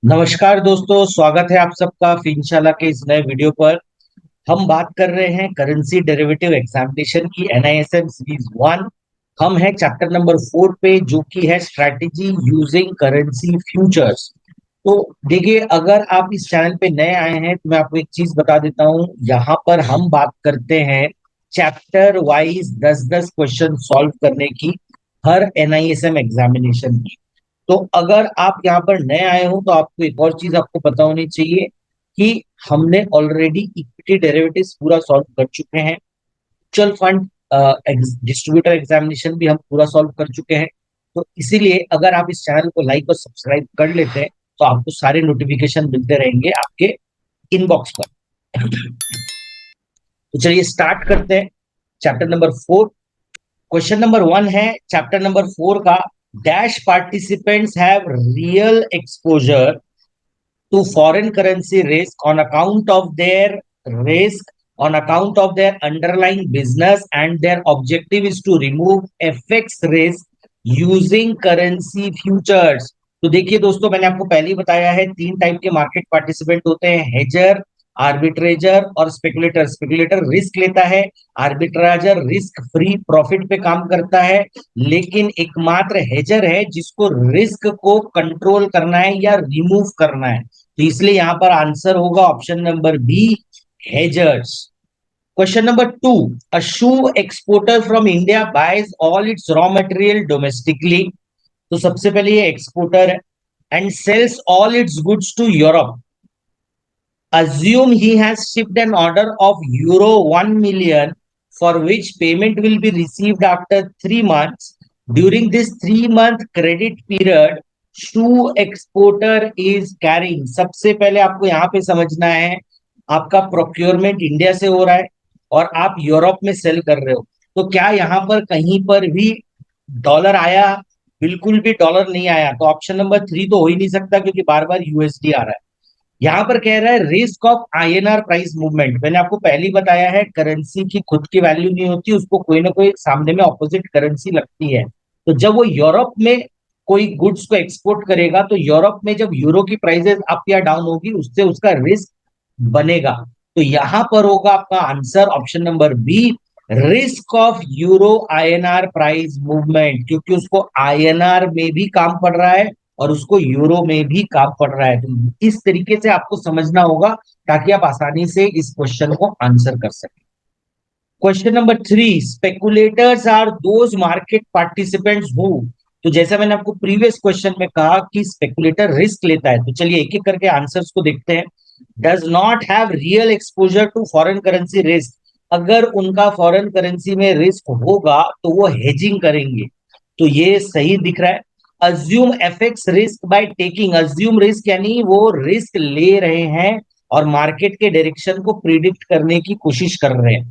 नमस्कार दोस्तों, स्वागत है आप सबका फिनशाला के इस नए वीडियो पर। हम बात कर रहे हैं करेंसी डेरिवेटिव एग्जामिनेशन की एनआईएसएम सीरीज 1। हम हैं चैप्टर नंबर 4 पे, जो कि है स्ट्रैटेजी यूजिंग करेंसी फ्यूचर्स। तो देखिए, अगर आप इस चैनल पे नए आए हैं तो मैं आपको एक चीज बता देता हूँ। यहाँ पर हम बात करते हैं चैप्टर वाइज 10-10 क्वेश्चन सॉल्व करने की, हर एनआईएसएम एग्जामिनेशन की। तो अगर आप यहाँ पर नए आए हो तो आपको एक और चीज आपको पता होनी चाहिए कि हमने ऑलरेडी इक्विटी डेरिवेटिव्स पूरा सॉल्व कर चुके हैं। म्यूचुअल फंड डिस्ट्रीब्यूटर एग्जामिनेशन भी हम पूरा सॉल्व कर चुके हैं। तो इसीलिए अगर आप इस चैनल को लाइक और सब्सक्राइब कर लेते हैं तो आपको सारे नोटिफिकेशन मिलते रहेंगे आपके इनबॉक्स पर। तो चलिए स्टार्ट करते हैं चैप्टर नंबर 4। क्वेश्चन नंबर 1 है चैप्टर नंबर 4 का। Dash participants have real exposure to foreign currency risk on account of their risk on account of their underlying business, and their objective is to remove FX risk using currency futures। तो देखिए दोस्तों, मैंने आपको पहले ही बताया है तीन type के मार्केट पार्टिसिपेंट होते हैं: हेजर, आर्बिट्रेजर और स्पेकुलेटर। स्पेकुलेटर रिस्क लेता है, आर्बिट्राइजर रिस्क फ्री प्रॉफिट पे काम करता है। लेकिन एकमात्र हेजर है जिसको रिस्क को कंट्रोल करना है या रिमूव करना है। तो इसलिए यहां पर आंसर होगा option number B, hedgers. Question number 2। A shoe exporter from India buys all its raw material domestically. तो सबसे पहले ये एक्सपोर्टर है and sells all its goods to Europe. Assume he has shipped an order of euro 1 million for which payment will be received after 3 months. During this 3-month credit period, shoe exporter is carrying। सबसे पहले आपको यहाँ पे समझना है, आपका procurement India से हो रहा है और आप यूरोप में सेल कर रहे हो। तो क्या यहाँ पर कहीं पर भी डॉलर आया? बिल्कुल भी डॉलर नहीं आया। तो ऑप्शन नंबर 3 तो हो ही नहीं सकता, क्योंकि बार बार यूएसडी आ रहा है। यहाँ पर कह रहा है risk of INR price movement. मैंने आपको पहले ही बताया है, करेंसी की खुद की वैल्यू नहीं होती, उसको कोई ना कोई सामने में ऑपोजिट करेंसी लगती है। तो जब वो यूरोप में कोई गुड्स को एक्सपोर्ट करेगा तो यूरोप में जब यूरो की प्राइसेस अप या डाउन होगी, उससे उसका रिस्क बनेगा। तो यहां पर होगा आपका answer option number B, risk of euro INR price movement, क्योंकि उसको आईएनआर में भी काम पड़ रहा है और उसको यूरो में भी काम पड़ रहा है। तो इस तरीके से आपको समझना होगा ताकि आप आसानी से इस क्वेश्चन को आंसर कर सकें। Question number 3। Speculators are those market participants who. तो जैसा मैंने आपको प्रीवियस क्वेश्चन में कहा कि स्पेकुलेटर रिस्क लेता है, तो चलिए एक एक करके आंसर्स को देखते हैं। Does not have real exposure to foreign currency risk. अगर उनका फॉरेन करेंसी में रिस्क होगा तो वो हेजिंग करेंगे, तो ये सही दिख रहा है। Assume FX risk by taking. Assume risk यानी वो रिस्क ले रहे हैं और मार्केट के डायरेक्शन को प्रिडिक्ट करने की कोशिश कर रहे हैं।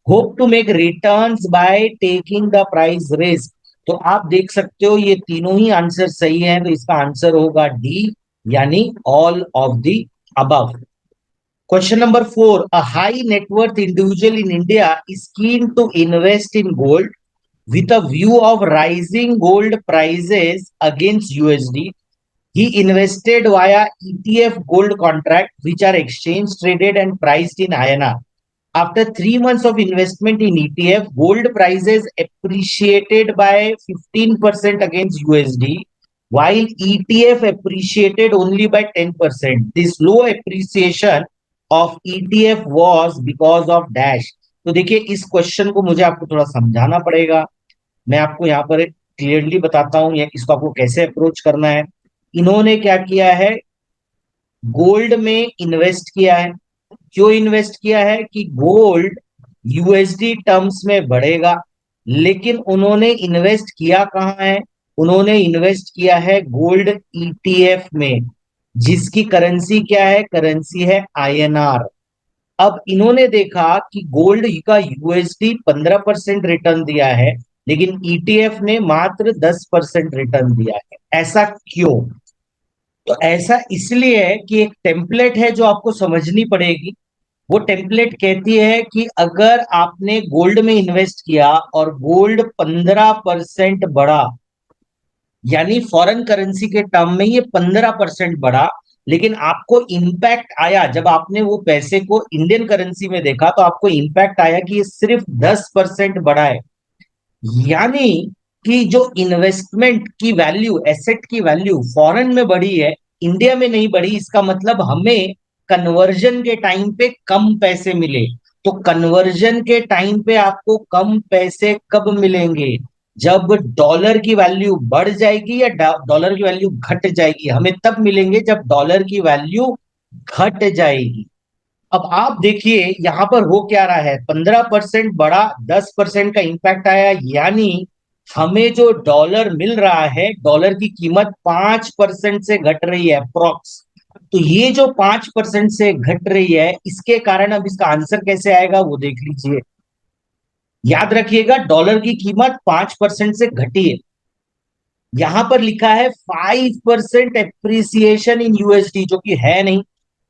Hope to make returns by taking the price risk. तो आप देख सकते हो ये तीनों ही आंसर सही हैं, तो इसका आंसर होगा डी, यानी all of the above. Question number 4. A high net worth individual in India is keen to invest in gold with a view of rising gold prices against USD. He invested via ETF gold contract, which are exchange traded and priced in INR. After 3 months of investment in ETF, gold prices appreciated by 15% against USD, while ETF appreciated only by 10%. This low appreciation of ETF was because of dash। तो देखिए, इस question को मुझे आपको थोड़ा समझाना पड़ेगा। मैं आपको यहाँ पर क्लियरली बताता हूँ या इसको आपको कैसे अप्रोच करना है। इन्होंने क्या किया है, गोल्ड में इन्वेस्ट किया है। क्यों इन्वेस्ट किया है कि गोल्ड यूएसडी टर्म्स में बढ़ेगा। लेकिन उन्होंने इन्वेस्ट किया कहाँ है? उन्होंने इन्वेस्ट किया है गोल्ड ईटीएफ में, जिसकी करेंसी क्या है? करेंसी है आईएनआर। अब इन्होंने देखा कि गोल्ड का यूएसडी 15% रिटर्न दिया है, लेकिन ईटीएफ ने मात्र 10% रिटर्न दिया है। ऐसा क्यों? तो ऐसा इसलिए है कि एक टेम्पलेट है जो आपको समझनी पड़ेगी। वो टेम्पलेट कहती है कि अगर आपने गोल्ड में इन्वेस्ट किया और गोल्ड 15% बढ़ा, यानी फॉरेन करेंसी के टर्म में ये 15% बढ़ा, लेकिन आपको इंपैक्ट आया जब आपने वो पैसे को इंडियन करेंसी में देखा, तो आपको इंपैक्ट आया कि ये सिर्फ 10% बढ़ा है। यानी कि जो इन्वेस्टमेंट की वैल्यू, एसेट की वैल्यू फॉरेन में बढ़ी है, इंडिया में नहीं बढ़ी। इसका मतलब हमें कन्वर्जन के टाइम पे कम पैसे मिले। तो कन्वर्जन के टाइम पे आपको कम पैसे कब मिलेंगे? जब डॉलर की वैल्यू बढ़ जाएगी या डॉलर की वैल्यू घट जाएगी? हमें तब मिलेंगे जब डॉलर की वैल्यू घट जाएगी। अब आप देखिए यहां पर हो क्या रहा है, 15% बढ़ा, 10% का इंपैक्ट आया, यानी हमें जो डॉलर मिल रहा है, डॉलर की कीमत 5% से घट रही है अप्रोक्स। तो ये जो 5% से घट रही है, इसके कारण अब इसका आंसर कैसे आएगा वो देख लीजिए। याद रखिएगा डॉलर की कीमत 5% से घटी है। यहां पर लिखा है 5% एप्रिसिएशन इन यूएसडी, जो कि है नहीं।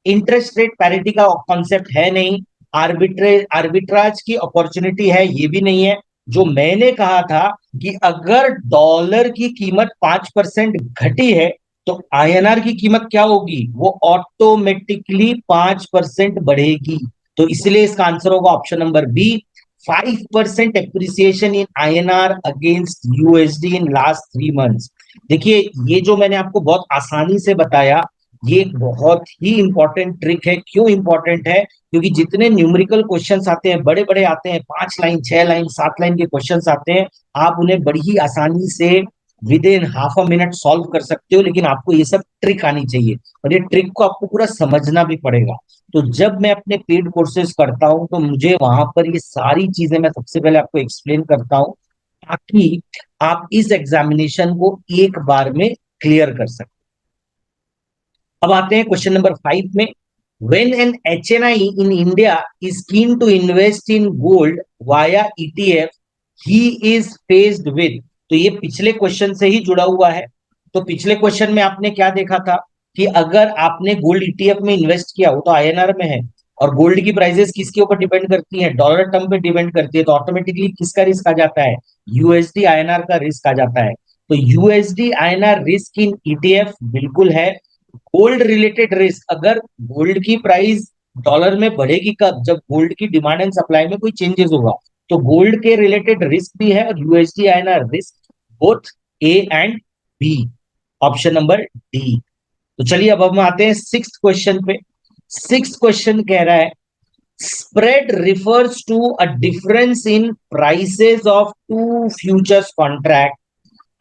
इंटरेस्ट रेट पैरिटी का कॉन्सेप्ट है नहीं। आर्बिट्राज की अपॉर्चुनिटी है, ये भी नहीं है। जो मैंने कहा था कि अगर डॉलर की कीमत 5% घटी है, तो आईएनआर की कीमत क्या होगी? वो ऑटोमेटिकली 5% बढ़ेगी। तो इसलिए इसका आंसर होगा option number B, 5% appreciation in INR against USD in last 3 months. देखिए ये जो मैंने आपको बहुत आसानी से बताया, ये एक बहुत ही इंपॉर्टेंट ट्रिक है। क्यों इंपॉर्टेंट है? क्योंकि जितने न्यूमेरिकल क्वेश्चंस आते हैं, बड़े बड़े आते हैं, 5 लाइन 6 लाइन 7 लाइन के क्वेश्चंस आते हैं, आप उन्हें बड़ी ही आसानी से with in half a minute solve कर सकते हो। लेकिन आपको ये सब ट्रिक आनी चाहिए, और ये ट्रिक को आपको पूरा समझना भी पड़ेगा। तो जब मैं अपने पेड कोर्सेज करता हूं, तो मुझे वहां पर ये सारी चीजें मैं सबसे पहले आपको एक्सप्लेन करता हूं, ताकि आप इस एग्जामिनेशन को एक बार में क्लियर कर सकें। अब आते हैं क्वेश्चन नंबर 5 में। When an HNI in India is keen to invest in gold via ETF, he is faced with। तो ये पिछले क्वेश्चन से ही जुड़ा हुआ है। तो पिछले क्वेश्चन में आपने क्या देखा था कि अगर आपने गोल्ड ईटीएफ में इन्वेस्ट किया, वो तो आईएनआर में है, और गोल्ड की प्राइसेस किसके ऊपर डिपेंड करती हैं? डॉलर टर्म पे डिपेंड करती है। तो ऑटोमेटिकली किसका रिस्क आ जाता है? यूएसडी आईएनआर का रिस्क आ जाता है। तो USD INR risk in ETF बिल्कुल है। गोल्ड रिलेटेड रिस्क, अगर गोल्ड की प्राइस डॉलर में बढ़ेगी कब? जब गोल्ड की डिमांड एंड सप्लाई में कोई चेंजेस होगा। तो गोल्ड के रिलेटेड रिस्क भी है, और USD INR risk, both A and B, option number D. तो चलिए अब हम आते हैं सिक्स्थ क्वेश्चन पे। सिक्स्थ क्वेश्चन कह रहा है spread refers to a difference in prices of two futures contract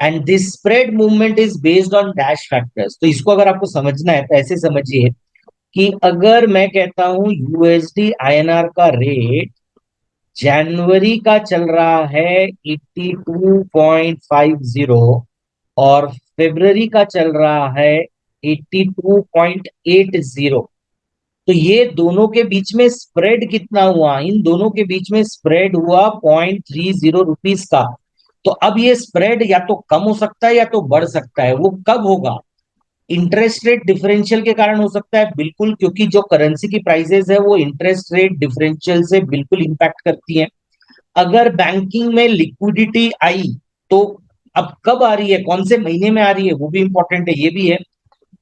and this spread movement is based on dash factors। तो इसको अगर आपको समझना है तो ऐसे समझिए कि अगर मैं कहता हूं यूएसडी आईएनआर का रेट जनवरी का चल रहा है 82.50, और फरवरी का चल रहा है 82.80, तो ये दोनों के बीच में स्प्रेड कितना हुआ? इन दोनों के बीच में स्प्रेड हुआ 0.30 रुपीज का। तो अब ये स्प्रेड या तो कम हो सकता है या तो बढ़ सकता है। वो कब होगा? इंटरेस्ट रेट डिफरेंशियल के कारण हो सकता है, बिल्कुल, क्योंकि जो करेंसी की प्राइसेस है वो इंटरेस्ट रेट डिफरेंशियल से बिल्कुल इंपैक्ट करती है। अगर बैंकिंग में लिक्विडिटी आई, तो अब कब आ रही है, कौन से महीने में आ रही है, वो भी इंपॉर्टेंट है, ये भी है।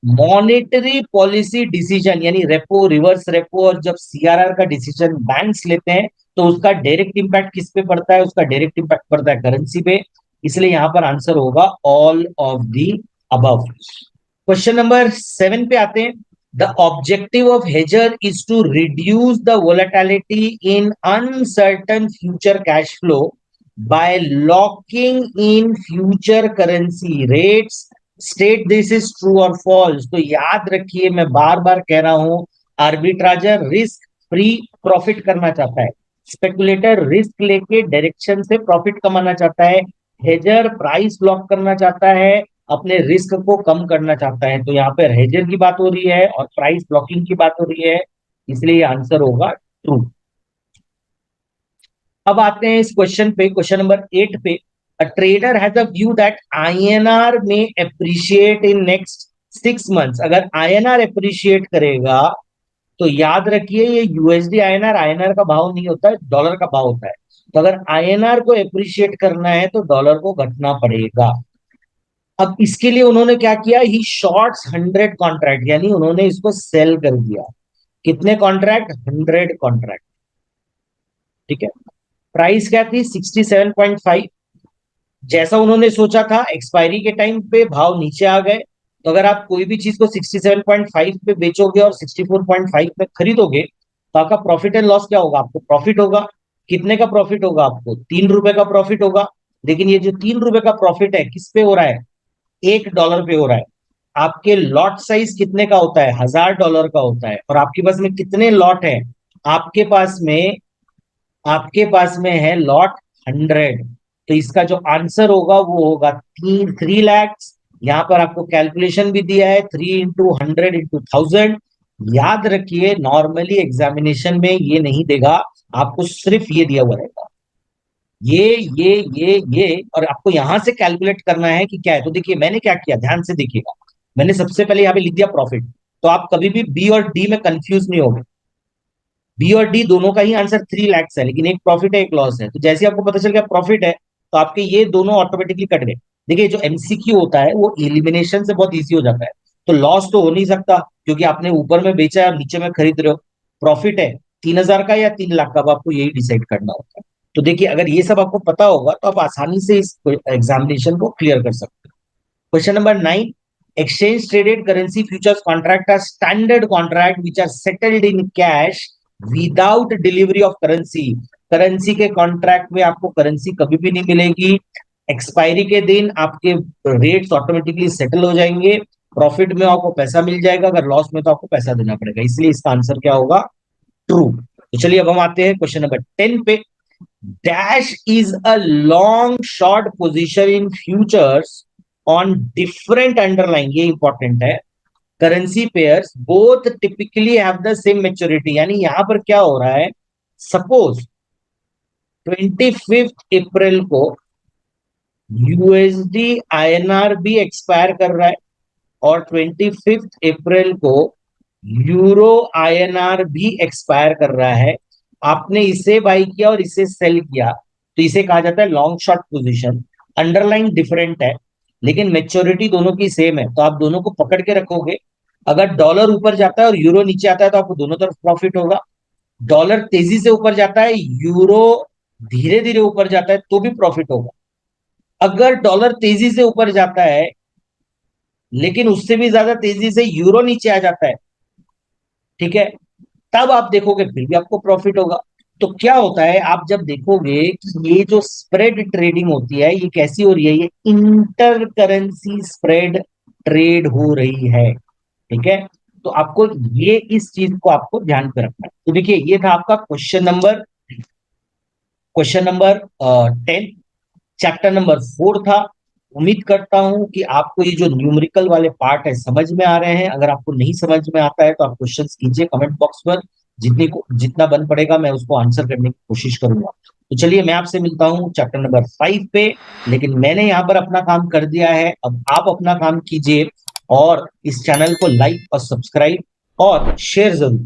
मॉनेटरी पॉलिसी डिसीजन यानी रेपो, रिवर्स रेपो, और जब सीआरआर का डिसीजन बैंक्स लेते हैं, तो उसका डायरेक्ट इंपैक्ट किस पे पड़ता है? उसका डायरेक्ट इंपैक्ट पड़ता है करेंसी पे। इसलिए यहां पर आंसर होगा all of the above. Question number 7 पे आते हैं। The objective of hedger is to reduce the volatility in uncertain future cash flow by locking in future currency rates. State this is true or false. तो याद रखिए, मैं बार बार कह रहा हूं, आर्बिट्राजर रिस्क फ्री प्रॉफिट करना चाहता है, स्पेकुलेटर रिस्क लेके डायरेक्शन से प्रॉफिट कमाना चाहता है, हेजर प्राइस लॉक करना चाहता है, अपने रिस्क को कम करना चाहता है। तो यहाँ पे हेजर की बात हो रही है और प्राइस ब्लॉकिंग की बात हो रही है, इसलिए आंसर होगा ट्रू। अब आते हैं इस क्वेश्चन पे, क्वेश्चन नंबर 8 पे। A trader has a view that INR में अप्रिशिएट इन नेक्स्ट 6 मंथ्स। अगर आईएनआर अप्रिशिएट करेगा, तो याद रखिए ये यूएसडी आईएनआर, आईएनआर का भाव नहीं होता है, डॉलर का भाव होता है। तो अगर आईएनआर को अप्रिशिएट करना है तो डॉलर को घटना पड़ेगा। अब इसके लिए उन्होंने क्या किया, ही शॉर्ट्स 100 कॉन्ट्रैक्ट, यानी उन्होंने इसको सेल कर दिया। कितने कॉन्ट्रैक्ट? 100 कॉन्ट्रैक्ट। ठीक है। प्राइस क्या थी? 67.5। जैसा उन्होंने सोचा था, एक्सपायरी के टाइम पे भाव नीचे आ गए। तो अगर आप कोई भी चीज को 67.5 पे बेचोगे और 64.5 पे खरीदोगे, तो आपका प्रॉफिट एंड लॉस क्या होगा? आपको प्रॉफिट होगा। कितने का प्रॉफिट होगा? आपको 3 रुपए का प्रॉफिट होगा। लेकिन ये जो 3 रुपए का प्रॉफिट है, किस पे हो रहा है? $1 पे हो रहा है। आपके लॉट साइज कितने का होता है? $1000 का होता है। और आपके पास में कितने लॉट है? आपके पास में आपके पास में है लॉट 100। तो इसका जो आंसर होगा वो होगा 3 लाख। यहां पर आपको कैलकुलेशन भी दिया है, 3 into 100 into 1000। याद रखिए, नॉर्मली एग्जामिनेशन में ये नहीं देगा, आपको सिर्फ ये दिया हुआ रहेगा। ये ये और आपको यहां से कैलकुलेट करना है कि क्या है। तो देखिए मैंने क्या किया, ध्यान से देखिएगा। मैंने सबसे पहले यहाँ पे लिख दिया प्रॉफिट। तो आप कभी भी बी और डी में कंफ्यूज नहीं होगे। बी और डी दोनों का ही आंसर 3 लाख है, लेकिन एक प्रॉफिट है एक लॉस है। तो जैसे आपको पता चल गया प्रॉफिट है, तो आपके ये दोनों ऑटोमेटिकली कट गए। देखिए जो एमसीक्यू होता है वो एलिमिनेशन से बहुत इजी हो जाता है। तो लॉस तो हो नहीं सकता, क्योंकि आपने ऊपर में बेचा है और नीचे में खरीद रहे हो। प्रॉफिट है 3,000 का या 3 लाख का, अब आपको यही डिसाइड करना होता है। तो देखिए अगर ये सब आपको पता होगा तो आप आसानी से इस एग्जामिनेशन को क्लियर कर सकते हो। Question number 9, exchange traded currency futures contract are standard contract which are settled in cash without delivery of currency। Currency के कॉन्ट्रैक्ट में आपको करेंसी कभी भी नहीं मिलेगी। एक्सपायरी के दिन आपके रेट्स ऑटोमेटिकली सेटल हो जाएंगे। प्रॉफिट में आपको पैसा मिल जाएगा, अगर लॉस में तो आपको पैसा देना पड़ेगा। इसलिए इसका आंसर क्या होगा? ट्रू। तो चलिए अब हम आते हैं क्वेश्चन नंबर 10 पे। Dash is a long short position in futures on different underline, ये इंपॉर्टेंट है, currency pairs both typically have the same maturity. यानी यहां पर क्या हो रहा है, सपोज 25 अप्रैल को यूएसडी आईएनआर भी एक्सपायर कर रहा है, और 25 अप्रैल को यूरो आईएनआर भी एक्सपायर कर रहा है। आपने इसे बाई किया और इसे सेल किया, तो इसे कहा जाता है long short position. Underline different है, लेकिन मेच्योरिटी दोनों की सेम है, तो आप दोनों को पकड़ के रखोगे। अगर डॉलर ऊपर जाता है और यूरो नीचे आता है, तो आपको दोनों तरफ प्रॉफिट होगा। डॉलर तेजी से ऊपर जाता है, यूरो धीरे धीरे ऊपर जाता है, तो भी प्रॉफिट होगा। अगर डॉलर तेजी से ऊपर जाता है, लेकिन उससे भी ज्यादा तेजी से यूरो नीचे आ जाता है, ठीक है, तब आप देखोगे फिर भी आपको प्रॉफिट होगा। तो क्या होता है, आप जब देखोगे कि ये जो स्प्रेड ट्रेडिंग होती है, ये कैसी हो रही है, ये इंटर करेंसी स्प्रेड ट्रेड हो रही है। ठीक है। तो आपको ये इस चीज को आपको ध्यान पे रखना है। तो देखिए ये था आपका क्वेश्चन नंबर 10। चैप्टर नंबर 4 था। उम्मीद करता हूं कि आपको ये जो न्यूमेरिकल वाले पार्ट है समझ में आ रहे हैं। अगर आपको नहीं समझ में आता है तो आप क्वेश्चंस कीजिए कमेंट बॉक्स पर। जितना बन पड़ेगा मैं उसको आंसर करने की कोशिश करूंगा। तो चलिए मैं आपसे मिलता हूं चैप्टर नंबर 5 पे। लेकिन मैंने यहाँ पर अपना काम कर दिया है, अब आप अपना काम कीजिए और इस चैनल को लाइक और सब्सक्राइब और शेयर जरूर।